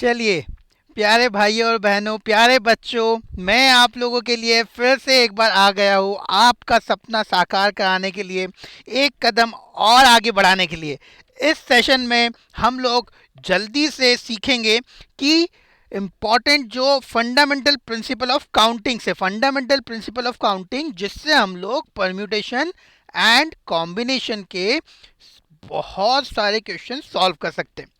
चलिए, प्यारे भाइयों और बहनों, प्यारे बच्चों, मैं आप लोगों के लिए फिर से एक बार आ गया हूँ, आपका सपना साकार कराने के लिए, एक कदम और आगे बढ़ाने के लिए। इस सेशन में हम लोग जल्दी से सीखेंगे कि इम्पॉर्टेंट जो फंडामेंटल प्रिंसिपल ऑफ काउंटिंग से फंडामेंटल प्रिंसिपल ऑफ काउंटिंग, जिससे हम लोग परम्यूटेशन एंड कॉम्बिनेशन के बहुत सारे क्वेश्चन सॉल्व कर सकते हैं।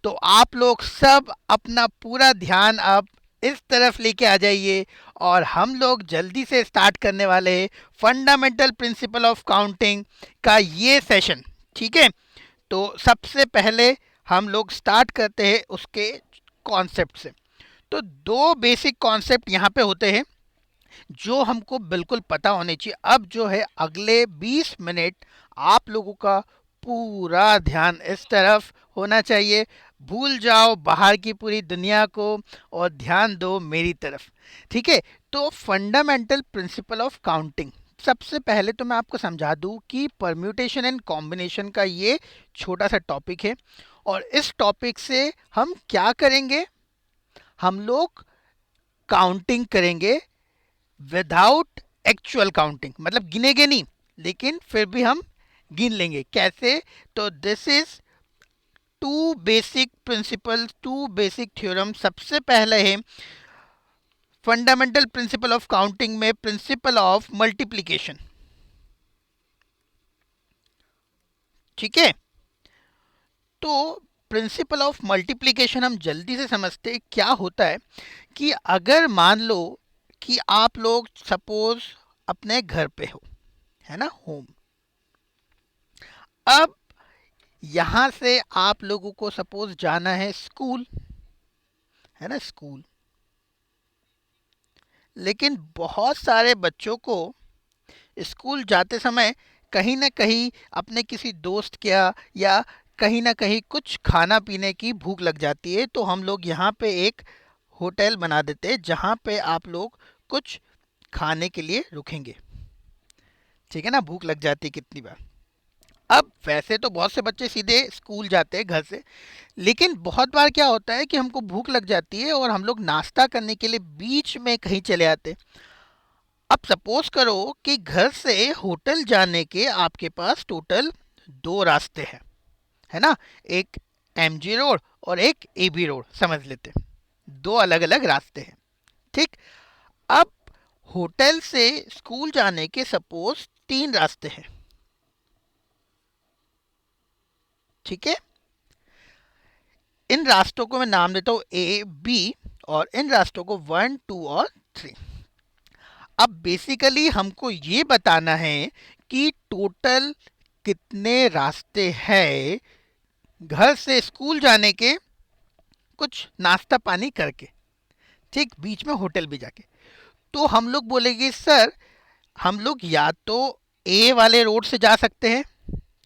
तो आप लोग सब अपना पूरा ध्यान अब इस तरफ लेके आ जाइए और हम लोग जल्दी से स्टार्ट करने वाले हैं फंडामेंटल प्रिंसिपल ऑफ काउंटिंग का ये सेशन। ठीक है, तो सबसे पहले हम लोग स्टार्ट करते हैं उसके कॉन्सेप्ट से। तो दो बेसिक कॉन्सेप्ट यहाँ पे होते हैं जो हमको बिल्कुल पता होने चाहिए। अब जो है अगले 20 मिनट आप लोगों का पूरा ध्यान इस तरफ होना चाहिए। भूल जाओ बाहर की पूरी दुनिया को और ध्यान दो मेरी तरफ। ठीक है, तो फंडामेंटल प्रिंसिपल ऑफ काउंटिंग, सबसे पहले तो मैं आपको समझा दूं कि परम्यूटेशन एंड कॉम्बिनेशन का ये छोटा सा टॉपिक है। और इस टॉपिक से हम क्या करेंगे, हम लोग काउंटिंग करेंगे विदाउट एक्चुअल काउंटिंग, मतलब गिनेंगे नहीं, लेकिन फिर भी हम गिन लेंगे। कैसे? तो this is two basic principle, two basic theorem. सबसे पहले है फंडामेंटल प्रिंसिपल ऑफ काउंटिंग में प्रिंसिपल ऑफ मल्टीप्लिकेशन। ठीक है, तो प्रिंसिपल ऑफ मल्टीप्लिकेशन हम जल्दी से समझते हैं। क्या होता है कि अगर मान लो कि आप लोग सपोज अपने घर पे हो, है ना, होम। अब यहां से आप लोगों को सपोज जाना है स्कूल, है ना, स्कूल। लेकिन बहुत सारे बच्चों को स्कूल जाते समय कहीं ना कहीं अपने किसी दोस्त क्या या कहीं ना कहीं कुछ खाना पीने की भूख लग जाती है। तो हम लोग यहाँ पे एक होटल बना देते हैं जहाँ पे आप लोग कुछ खाने के लिए रुकेंगे। ठीक है ना, भूख लग जाती है कितनी बार। अब वैसे तो बहुत से बच्चे सीधे स्कूल जाते हैं घर से, लेकिन बहुत बार क्या होता है कि हमको भूख लग जाती है और हम लोग नाश्ता करने के लिए बीच में कहीं चले आते हैं। अब सपोज करो कि घर से होटल जाने के आपके पास टोटल दो रास्ते हैं, है ना, एक एमजी रोड और एक एबी रोड समझ लेते हैं। दो अलग अलग रास्ते हैं। ठीक, अब होटल से स्कूल जाने के सपोज तीन रास्ते हैं। ठीक है, इन रास्तों को मैं नाम देता हूं ए बी, और इन रास्तों को 1 2 और 3। अब बेसिकली हमको ये बताना है कि टोटल कितने रास्ते हैं घर से स्कूल जाने के, कुछ नाश्ता पानी करके, ठीक, बीच में होटल भी जाके। तो हम लोग बोलेंगे सर हम लोग या तो ए वाले रोड से जा सकते हैं,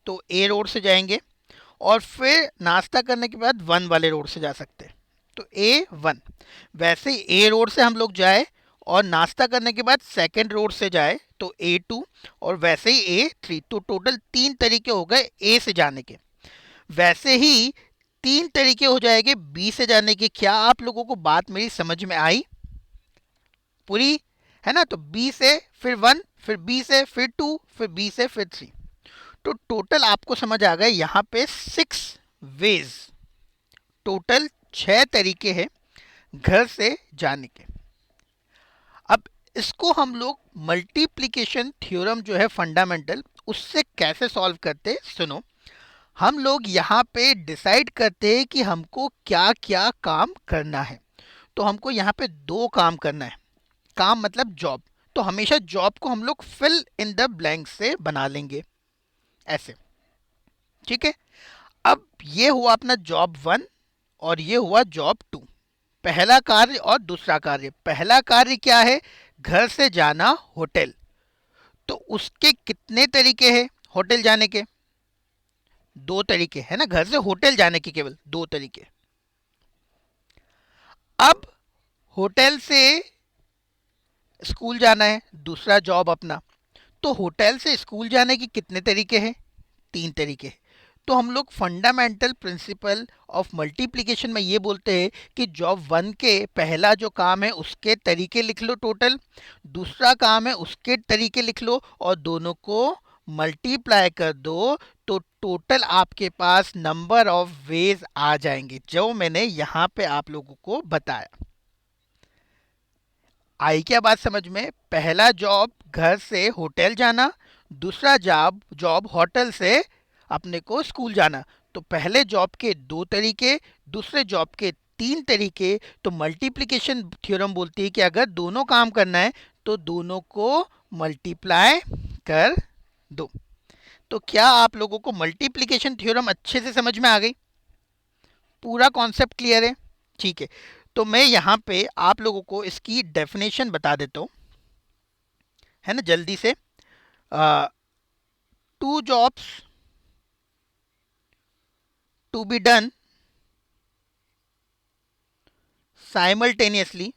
तो ए रोड से जाएंगे, और फिर नाश्ता करने के बाद 1 वाले रोड से जा सकते हैं, तो A1। वैसे ए रोड से हम लोग जाए और नाश्ता करने के बाद सेकंड रोड से जाए तो A2, और वैसे ही A3। तो टोटल 3 तरीके हो गए ए से जाने के। वैसे ही 3 तरीके हो जाएंगे बी से जाने के। क्या आप लोगों को बात मेरी समझ में आई पूरी? है ना, तो बी से फिर 1, फिर बी से फिर 2, फिर बी से फिर 3। तो टोटल आपको समझ आ गए यहाँ पे 6 वेज, टोटल 6 तरीके हैं घर से जाने के। अब इसको हम लोग मल्टीप्लिकेशन थ्योरम जो है फंडामेंटल, उससे कैसे सॉल्व करते हैं सुनो। हम लोग यहाँ पे डिसाइड करते हैं कि हमको क्या क्या काम करना है। तो हमको यहाँ पे दो काम करना है। काम मतलब जॉब। तो हमेशा जॉब को हम लोग फिल इन द ब्लैंक से बना लेंगे ऐसे। ठीक है, अब ये हुआ अपना जॉब 1 और ये हुआ जॉब 2। पहला कार्य और दूसरा कार्य। पहला कार्य क्या है? घर से जाना होटल। तो उसके कितने तरीके हैं होटल जाने के? 2 तरीके, है ना, घर से होटल जाने के केवल 2 तरीके। अब होटल से स्कूल जाना है, दूसरा जॉब अपना। तो होटल से स्कूल जाने के कितने तरीके हैं? 3 तरीके हैं। तो हम लोग फंडामेंटल प्रिंसिपल ऑफ मल्टीप्लिकेशन में ये बोलते हैं कि जॉब 1 के पहला जो काम है उसके तरीके लिख लो टोटल, दूसरा काम है उसके तरीके लिख लो और दोनों को मल्टीप्लाई कर दो तो टोटल आपके पास नंबर ऑफ वेज आ जाएंगे, जो मैंने यहाँ पे आप लोगों को बताया। आई क्या बात समझ में? पहला जॉब घर से होटल जाना, दूसरा जॉब जॉब होटल से अपने को स्कूल जाना। तो पहले जॉब के 2 तरीके, दूसरे जॉब के 3 तरीके। तो मल्टीप्लिकेशन थ्योरम बोलती है कि अगर दोनों काम करना है तो दोनों को मल्टीप्लाई कर दो। तो क्या आप लोगों को मल्टीप्लिकेशन थ्योरम अच्छे से समझ में आ गई? पूरा कॉन्सेप्ट क्लियर है? ठीक है, तो मैं यहाँ पे आप लोगों को इसकी डेफिनेशन बता देता हूँ, है ना, जल्दी से। 2 jobs to be done simultaneously,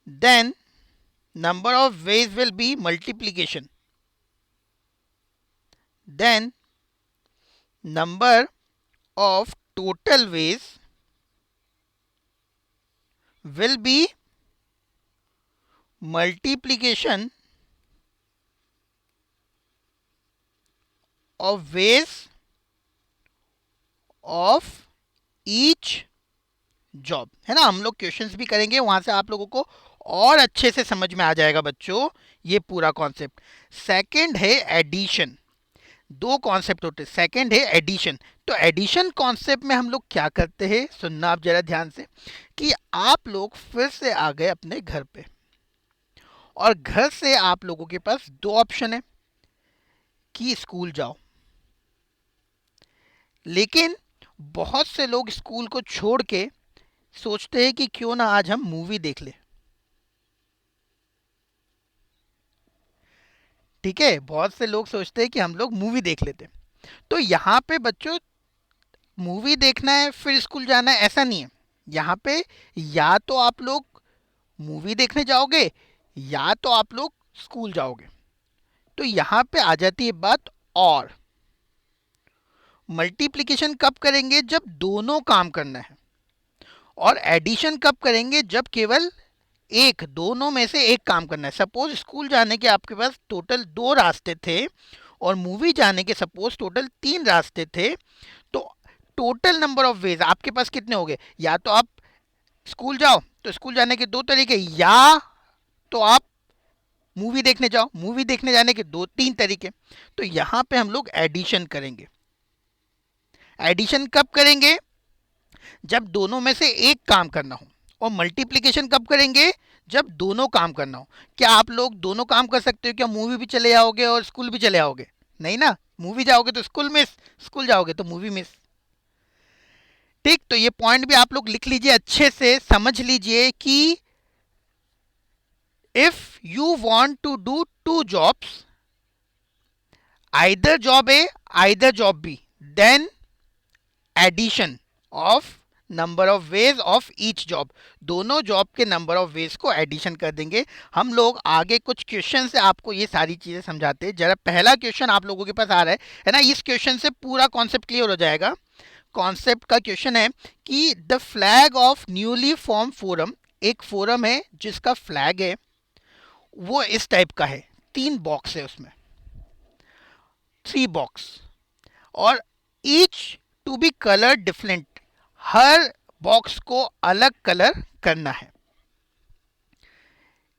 then number of ways will be multiplication, then number of total ways will be multiplication of ways of each job, है ना। हम लोग क्वेश्चंस भी करेंगे, वहां से आप लोगों को और अच्छे से समझ में आ जाएगा बच्चों ये पूरा कॉन्सेप्ट। सेकंड है एडिशन। 2 कॉन्सेप्ट होते हैं, सेकंड है एडिशन। तो एडिशन कॉन्सेप्ट में हम लोग क्या करते हैं, सुनना आप जरा ध्यान से, कि आप लोग फिर से आ गए अपने घर पे और घर से आप लोगों के पास 2 ऑप्शन है कि स्कूल जाओ, लेकिन बहुत से लोग स्कूल को छोड़ के सोचते हैं कि क्यों ना आज हम मूवी देख ले। ठीक है, बहुत से लोग सोचते हैं कि हम लोग मूवी देख लेते। तो यहाँ पे बच्चों मूवी देखना है फिर स्कूल जाना है ऐसा नहीं है। यहाँ पे या तो आप लोग मूवी देखने जाओगे या तो आप लोग स्कूल जाओगे। तो यहाँ पे आ जाती है बात। और मल्टीप्लिकेशन कब करेंगे, जब दोनों काम करना है। और एडिशन कब करेंगे, जब केवल एक, दोनों में से एक काम करना है। सपोज स्कूल जाने के आपके पास टोटल 2 रास्ते थे और मूवी जाने के सपोज टोटल 3 रास्ते थे। तो टोटल नंबर ऑफ वेज आपके पास कितने हो गए? या तो आप स्कूल जाओ, तो स्कूल जाने के 2 तरीके, या तो आप मूवी देखने जाओ, मूवी देखने जाने के 3 तरीके। तो यहां पे हम लोग एडिशन करेंगे। एडिशन कब करेंगे, जब दोनों में से एक काम करना हो। और मल्टीप्लिकेशन कब करेंगे, जब दोनों काम करना हो। क्या आप लोग दोनों काम कर सकते हो? क्या मूवी भी चले जाओगे और स्कूल भी चले आओगे? नहीं ना, मूवी जाओगे तो स्कूल मिस, स्कूल जाओगे तो मूवी मिस। ठीक, तो ये पॉइंट भी आप लोग लिख लीजिए, अच्छे से समझ लीजिए कि if you want to do 2 jobs, either job A either job B, then addition of number of ways of each job, दोनों जॉब के नंबर ऑफ वेज को एडिशन कर देंगे। हम लोग आगे कुछ क्वेश्चन से आपको ये सारी चीजें समझाते हैं। जरा पहला क्वेश्चन आप लोगों के पास आ रहा है ना, इस क्वेश्चन से पूरा कॉन्सेप्ट क्लियर हो जाएगा। कॉन्सेप्ट का क्वेश्चन है कि the flag of newly form forum, एक फोरम है जिसका फ्लैग है वो इस टाइप का है, 3 बॉक्स है उसमें, 3 बॉक्स, और each to be colour different, हर बॉक्स को अलग कलर करना है।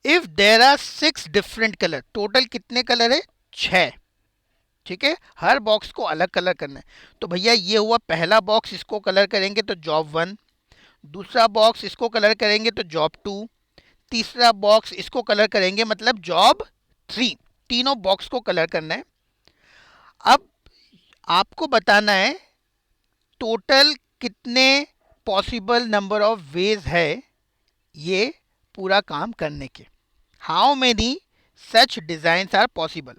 If there are 6 different colour, total कितने कलर है? 6। ठीक है, हर बॉक्स को अलग कलर करना है। तो भैया ये हुआ पहला बॉक्स, इसको कलर करेंगे तो जॉब 1, दूसरा बॉक्स इसको कलर करेंगे तो जॉब 2, तीसरा बॉक्स इसको कलर करेंगे मतलब जॉब 3। तीनों बॉक्स को कलर करना है। अब आपको बताना है टोटल कितने पॉसिबल नंबर ऑफ वेज है ये पूरा काम करने के। How many such design are possible,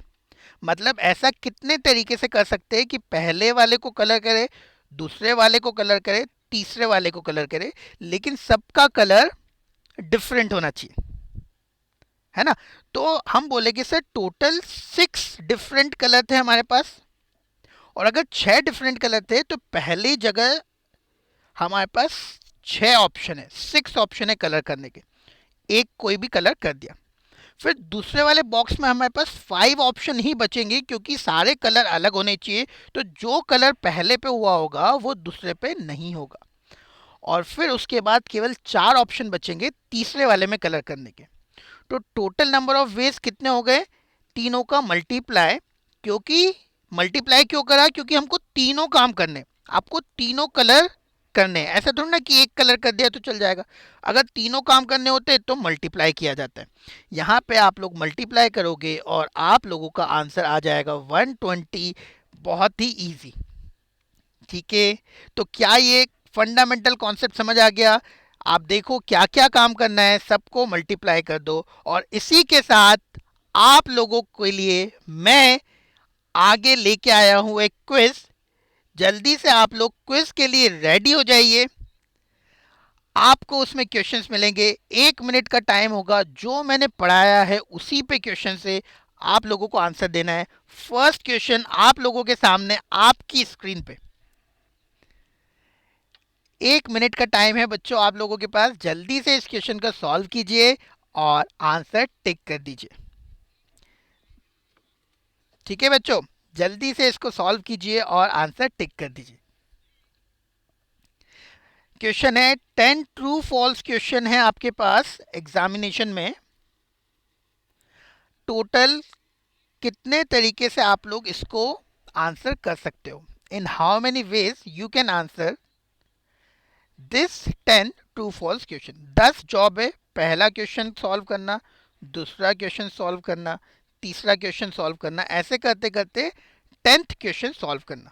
मतलब ऐसा कितने तरीके से कर सकते हैं कि पहले वाले को कलर करे, दूसरे वाले को कलर करे, तीसरे वाले को कलर करे, लेकिन सबका कलर डिफरेंट होना चाहिए, है ना। तो हम बोलेंगे सर टोटल 6 डिफरेंट कलर थे हमारे पास, और अगर 6 डिफरेंट कलर थे तो पहली जगह हमारे पास 6 ऑप्शन है, 6 ऑप्शन है कलर करने के, एक कोई भी कलर कर दिया। फिर दूसरे वाले बॉक्स में हमारे पास 5 ऑप्शन ही बचेंगे क्योंकि सारे कलर अलग होने चाहिए, तो जो कलर पहले पे हुआ होगा वो दूसरे पे नहीं होगा। और फिर उसके बाद केवल 4 ऑप्शन बचेंगे तीसरे वाले में कलर करने के। तो टोटल नंबर ऑफ वेज कितने हो गए, तीनों का मल्टीप्लाई। क्योंकि मल्टीप्लाई क्यों करा, क्योंकि हमको तीनों काम करने, आपको तीनों कलर करने, ऐसा थोड़ा ना कि एक कलर कर दिया तो चल जाएगा। अगर तीनों काम करने होते तो मल्टीप्लाई किया जाता है। यहाँ पे आप लोग मल्टीप्लाई करोगे और आप लोगों का आंसर आ जाएगा 120। बहुत ही इजी। ठीक है, तो क्या ये फंडामेंटल कॉन्सेप्ट समझ आ गया? आप देखो क्या क्या काम करना है, सबको मल्टीप्लाई कर दो। और इसी के साथ आप लोगों के लिए मैं आगे लेके आया हूं एक क्विज। जल्दी से आप लोग क्विज के लिए रेडी हो जाइए। आपको उसमें क्वेश्चंस मिलेंगे, 1 मिनट का टाइम होगा, जो मैंने पढ़ाया है उसी पे क्वेश्चन से आप लोगों को आंसर देना है। फर्स्ट क्वेश्चन आप लोगों के सामने आपकी स्क्रीन पे, 1 मिनट का टाइम है बच्चों आप लोगों के पास, जल्दी से इस क्वेश्चन का सॉल्व कीजिए और आंसर टिक कर दीजिए। ठीक है बच्चों, जल्दी से इसको सॉल्व कीजिए और आंसर टिक कर दीजिए। क्वेश्चन है 10 ट्रू फॉल्स क्वेश्चन है आपके पास एग्जामिनेशन में। टोटल कितने तरीके से आप लोग इसको आंसर कर सकते हो, in how many ways you can answer this 10 true false question. 10 job है, पहला क्वेश्चन सॉल्व करना, दूसरा क्वेश्चन सॉल्व करना, तीसरा क्वेश्चन सॉल्व करना, ऐसे करते करते 10th क्वेश्चन सॉल्व करना।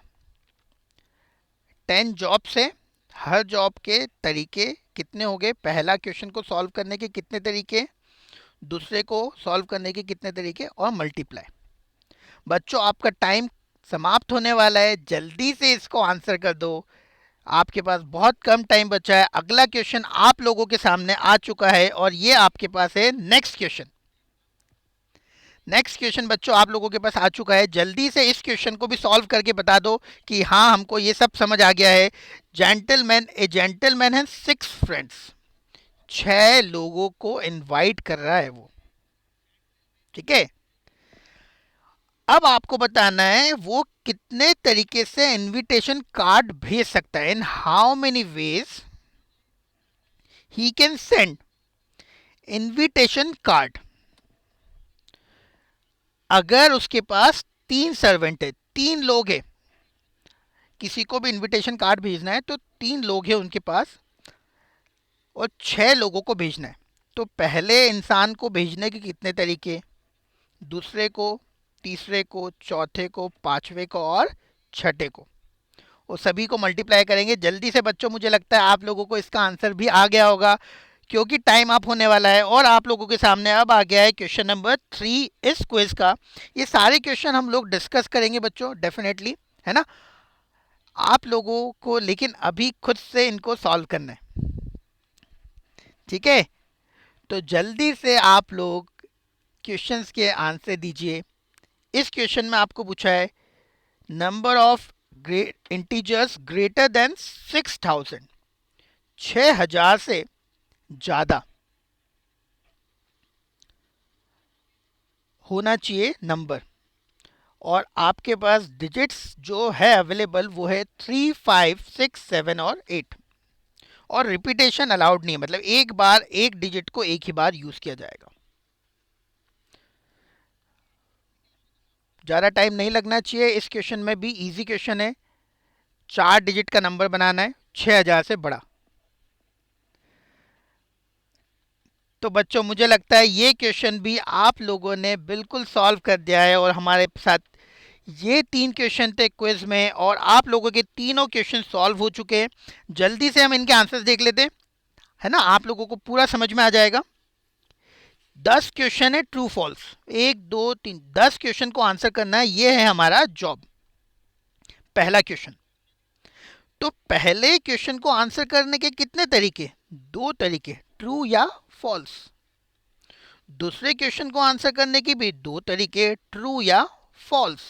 10 जॉब से हर जॉब के तरीके कितने हो गए, पहला क्वेश्चन को सॉल्व करने के कितने तरीके, दूसरे को सॉल्व करने के कितने तरीके, और मल्टीप्लाई। बच्चों आपका टाइम समाप्त होने वाला है, जल्दी से इसको आंसर कर दो, आपके पास बहुत कम टाइम बचा है। अगला क्वेश्चन आप लोगों के सामने आ चुका है और ये आपके पास है नेक्स्ट क्वेश्चन। नेक्स्ट क्वेश्चन बच्चों आप लोगों के पास आ चुका है, जल्दी से इस क्वेश्चन को भी सॉल्व करके बता दो कि हाँ हमको ये सब समझ आ गया है। जेंटलमैन, ए जेंटलमैन है 6 फ्रेंड्स, 6 लोगों को इनवाइट कर रहा है वो। ठीक है, अब आपको बताना है वो कितने तरीके से इनविटेशन कार्ड भेज सकता है, इन how many veg he can send invitation card. अगर उसके पास 3 सर्वेंट है, 3 लोग हैं, किसी को भी इनविटेशन कार्ड भेजना है तो 3 लोग हैं उनके पास और 6 लोगों को भेजना है। तो पहले इंसान को भेजने के कितने तरीके, दूसरे को, तीसरे को, चौथे को, पांचवे को और छठे को, वो सभी को मल्टीप्लाई करेंगे। जल्दी से बच्चों, मुझे लगता है आप लोगों को इसका आंसर भी आ गया होगा क्योंकि टाइम अप होने वाला है और आप लोगों के सामने अब आ गया है क्वेश्चन नंबर 3 इस क्विज का। ये सारे क्वेश्चन हम लोग डिस्कस करेंगे बच्चों डेफिनेटली, है ना, आप लोगों को, लेकिन अभी खुद से इनको सॉल्व करना है। ठीक है, तो जल्दी से आप लोग क्वेश्चंस के आंसर दीजिए। इस क्वेश्चन में आपको पूछा है number of integers greater than 6000, 6000 से ज्यादा होना चाहिए नंबर, और आपके पास डिजिट्स जो है अवेलेबल वो है 3, 5, 6, 7 और 8, और रिपीटेशन अलाउड नहीं है, मतलब एक बार एक डिजिट को एक ही बार यूज किया जाएगा। ज़्यादा टाइम नहीं लगना चाहिए, इस क्वेश्चन में भी इजी क्वेश्चन है, 4 डिजिट का नंबर बनाना है 6000 से बड़ा। तो बच्चों मुझे लगता है ये क्वेश्चन भी आप लोगों ने बिल्कुल सॉल्व कर दिया है, और हमारे साथ ये 3 क्वेश्चन थे क्विज में और आप लोगों के तीनों क्वेश्चन सॉल्व हो चुके हैं। जल्दी से हम इनके आंसर्स देख लेते हैं, है ना, आप लोगों को पूरा समझ में आ जाएगा। 10 क्वेश्चन है ट्रू फॉल्स, 1 2 3, 10 क्वेश्चन को आंसर करना है, ये है हमारा जॉब। पहला क्वेश्चन, तो पहले क्वेश्चन को आंसर करने के कितने तरीके, 2 तरीके, ट्रू या फॉल्स। दूसरे क्वेश्चन को आंसर करने के भी दो तरीके, ट्रू या फॉल्स।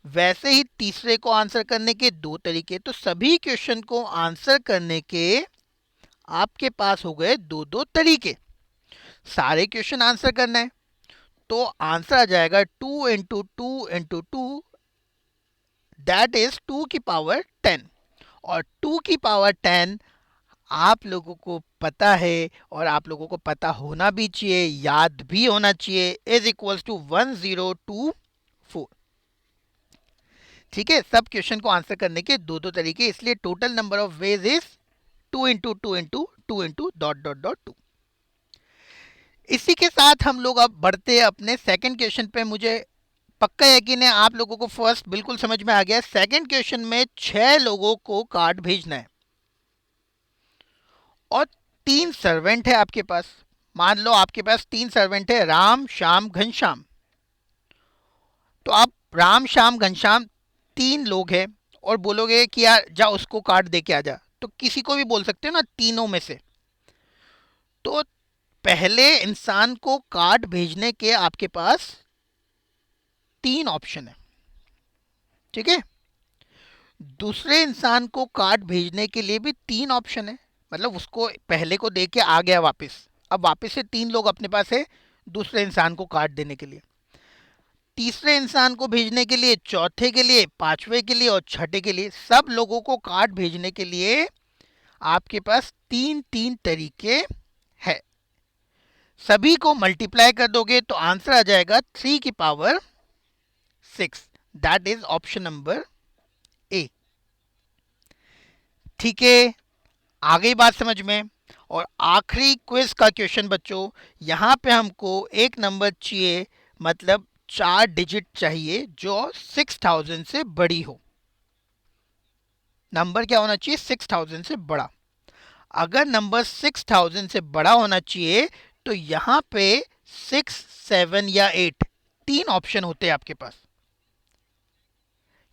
वैसे ही तीसरे को आंसर करने के दो तरीके। तो सभी क्वेश्चन को आंसर करने के आपके पास हो गए दो दो तरीके। सारे क्वेश्चन आंसर करना है तो आंसर आ जाएगा 2 × 2 × 2, दैट इज 2⁻10। और 2⁻10 आप लोगों को पता है और आप लोगों को पता होना भी चाहिए, याद भी होना चाहिए, इज इक्वल्स टू 1024। ठीक है, सब क्वेश्चन को आंसर करने के दो दो तरीके, इसलिए total number of veg is 2 × 2 × 2 × 2 इसी के साथ हम लोग अब बढ़ते हैं अपने सेकंड क्वेश्चन पे। मुझे पक्का यकीन है आप लोगों को फर्स्ट बिल्कुल समझ में आ गया। सेकंड क्वेश्चन में 6 लोगों को कार्ड भेजना है और 3 सर्वेंट है आपके पास। मान लो आपके पास 3 सर्वेंट है, राम, श्याम, घनश्याम। तो आप राम, श्याम, घनश्याम 3 लोग हैं और बोलोगे कि यार जा उसको कार्ड दे के आ जा, तो किसी को भी बोल सकते हो ना तीनों में से। तो पहले इंसान को कार्ड भेजने के आपके पास 3 ऑप्शन है। ठीक है, दूसरे इंसान को कार्ड भेजने के लिए भी 3 ऑप्शन है। मतलब उसको पहले को दे के आ गया वापस, अब वापस से 3 लोग अपने पास है दूसरे इंसान को कार्ड देने के लिए। तीसरे इंसान को भेजने के लिए, चौथे के लिए, पांचवे के लिए और छठे के लिए, सब लोगों को कार्ड भेजने के लिए आपके पास 3 तरीके है। सभी को मल्टीप्लाई कर दोगे तो आंसर आ जाएगा 3⁻6। That is option number A. ठीक है, आ गई बात समझ में। और आखिरी क्विज का क्वेश्चन बच्चों, यहां पे हमको एक नंबर चाहिए, मतलब 4 डिजिट चाहिए जो 6000 से बड़ी हो। नंबर क्या होना चाहिए? 6000 से बड़ा। अगर नंबर 6000 से बड़ा होना चाहिए तो यहां पे 6, 7 या 8 3 ऑप्शन होते हैं आपके पास,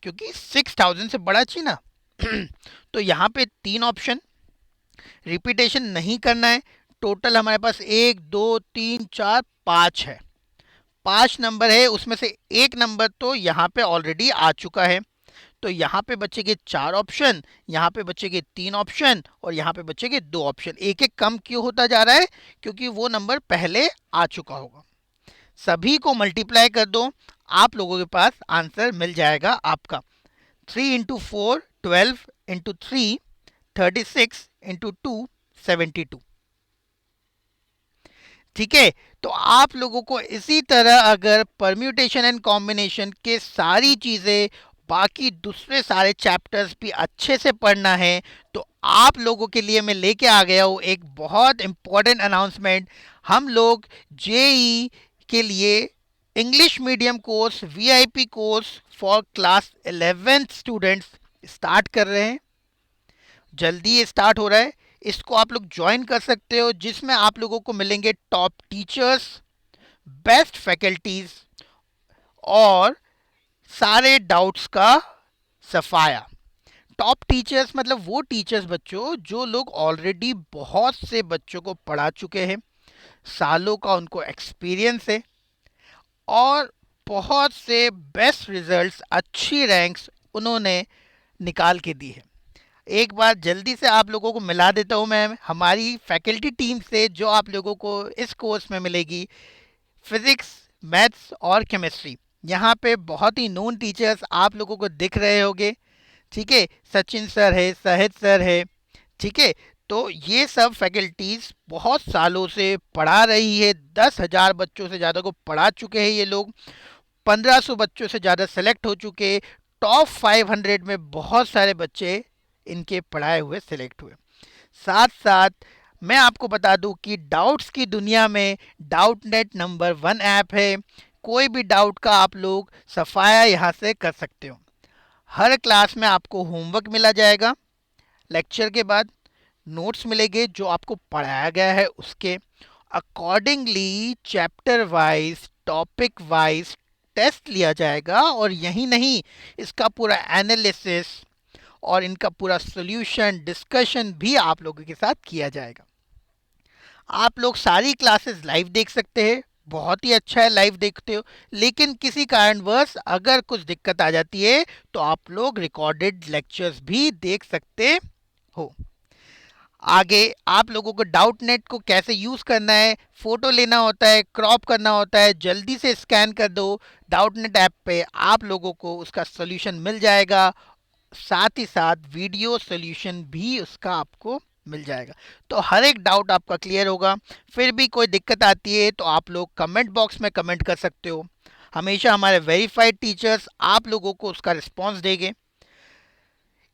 क्योंकि 6000 से बड़ा चाहिए ना। तो यहां पे 3 ऑप्शन, रिपीटेशन नहीं करना है। टोटल हमारे पास 1, 2, 3, 4, 5 है। 5 नंबर है, उसमें से एक नंबर तो यहाँ पे ऑलरेडी आ चुका है। तो यहाँ पे बचेंगे 4 ऑप्शन, यहाँ पे बचेंगे 3 ऑप्शन और यहाँ पे बचेंगे 2 ऑप्शन। एक एक कम क्यों होता जा रहा है? क्योंकि वो नंबर पहले आ चुका होगा। सभी को मल्टीप्लाई कर दो, आप लोगों के पास आंसर मिल जाएगा आपका 3 × 4 12 × 3 36 × 2 72। ठीक है, तो आप लोगों को इसी तरह अगर परम्यूटेशन एंड कॉम्बिनेशन के सारी चीजें, बाकी दूसरे सारे चैप्टर्स भी अच्छे से पढ़ना है तो आप लोगों के लिए मैं लेके आ गया हूँ एक बहुत इंपॉर्टेंट अनाउंसमेंट। हम लोग जेई के लिए English medium course VIP course for class 11th students start कर रहे हैं। जल्दी ये स्टार्ट हो रहा है, इसको आप लोग ज्वाइन कर सकते हो, जिसमें आप लोगों को मिलेंगे टॉप टीचर्स, बेस्ट फैकल्टीज और सारे डाउट्स का सफाया। टॉप टीचर्स मतलब वो टीचर्स बच्चों जो लोग ऑलरेडी बहुत से बच्चों को पढ़ा चुके हैं, सालों का उनको एक्सपीरियंस है और बहुत से बेस्ट रिजल्ट्स, अच्छी रैंक्स उन्होंने निकाल के दी है। एक बार जल्दी से आप लोगों को मिला देता हूँ मैं हमारी फैकल्टी टीम से, जो आप लोगों को इस कोर्स में मिलेगी। फिजिक्स, मैथ्स और केमिस्ट्री, यहाँ पे बहुत ही नोन टीचर्स आप लोगों को दिख रहे होंगे। ठीक है, सचिन सर है, सहित सर है। ठीक है, तो ये सब फैकल्टीज बहुत सालों से पढ़ा रही है, 10,000 बच्चों से ज़्यादा को पढ़ा चुके हैं ये लोग, 1500 बच्चों से ज़्यादा सेलेक्ट हो चुके, टॉप 500 में बहुत सारे बच्चे इनके पढ़ाए हुए सिलेक्ट हुए। साथ साथ मैं आपको बता दूं कि डाउट्स की दुनिया में डाउट नेट नंबर 1 ऐप है। कोई भी डाउट का आप लोग सफाया यहाँ से कर सकते हो। हर क्लास में आपको होमवर्क मिला जाएगा, लेक्चर के बाद नोट्स मिलेंगे जो आपको पढ़ाया गया है उसके accordingly, chapter wise, topic wise test लिया जाएगा। और यही नहीं, इसका पूरा एनालिसिस और इनका पूरा सॉल्यूशन डिस्कशन भी आप लोगों के साथ किया जाएगा। आप लोग सारी क्लासेस लाइव देख सकते हैं, बहुत ही अच्छा है लाइव देखते हो। लेकिन किसी कारणवश अगर कुछ दिक्कत आ जाती है तो आप लोग रिकॉर्डेड लेक्चर्स भी देख सकते हो। आगे आप लोगों को डाउट नेट को कैसे यूज़ करना है, फ़ोटो लेना होता है, क्रॉप करना होता है, जल्दी से स्कैन कर दो, डाउट नेट ऐप पे आप लोगों को उसका सोल्यूशन मिल जाएगा। साथ ही साथ वीडियो सोल्यूशन भी उसका आपको मिल जाएगा। तो हर एक डाउट आपका क्लियर होगा। फिर भी कोई दिक्कत आती है तो आप लोग कमेंट बॉक्स में कमेंट कर सकते हो। हमेशा हमारे वेरीफाइड टीचर्स आप लोगों को उसका रिस्पॉन्स देंगे।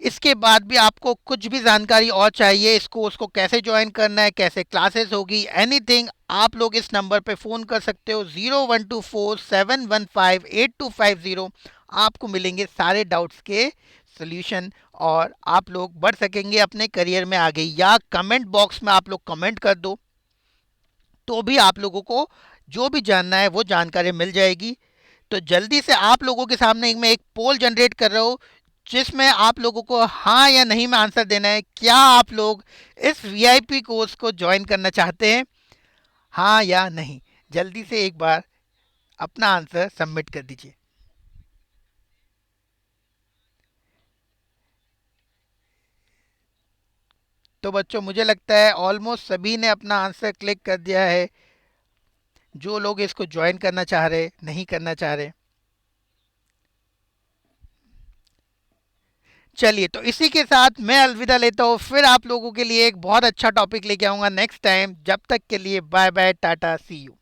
इसके बाद भी आपको कुछ भी जानकारी और चाहिए, इस कोर्स को कैसे ज्वाइन करना है, कैसे क्लासेस होगी, एनीथिंग, आप लोग इस नंबर पे फ़ोन कर सकते हो 0124 715 8250। आपको मिलेंगे सारे डाउट्स के सोल्यूशन और आप लोग बढ़ सकेंगे अपने करियर में आगे। या कमेंट बॉक्स में आप लोग कमेंट कर दो तो भी आप लोगों को जो भी जानना है वो जानकारी मिल जाएगी। तो जल्दी से आप लोगों के सामने मैं एक पोल जनरेट कर रहा हूँ जिसमें आप लोगों को हाँ या नहीं में आंसर देना है। क्या आप लोग इस वीआईपी कोर्स को ज्वाइन करना चाहते हैं, हाँ या नहीं? जल्दी से एक बार अपना आंसर सबमिट कर दीजिए। तो बच्चों मुझे लगता है ऑलमोस्ट सभी ने अपना आंसर क्लिक कर दिया है, जो लोग इसको ज्वाइन करना चाह रहे नहीं करना चाह रहे। चलिए, तो इसी के साथ मैं अलविदा लेता हूँ। फिर आप लोगों के लिए एक बहुत अच्छा टॉपिक लेके आऊँगा नेक्स्ट टाइम। जब तक के लिए bye bye, ta ta, see you.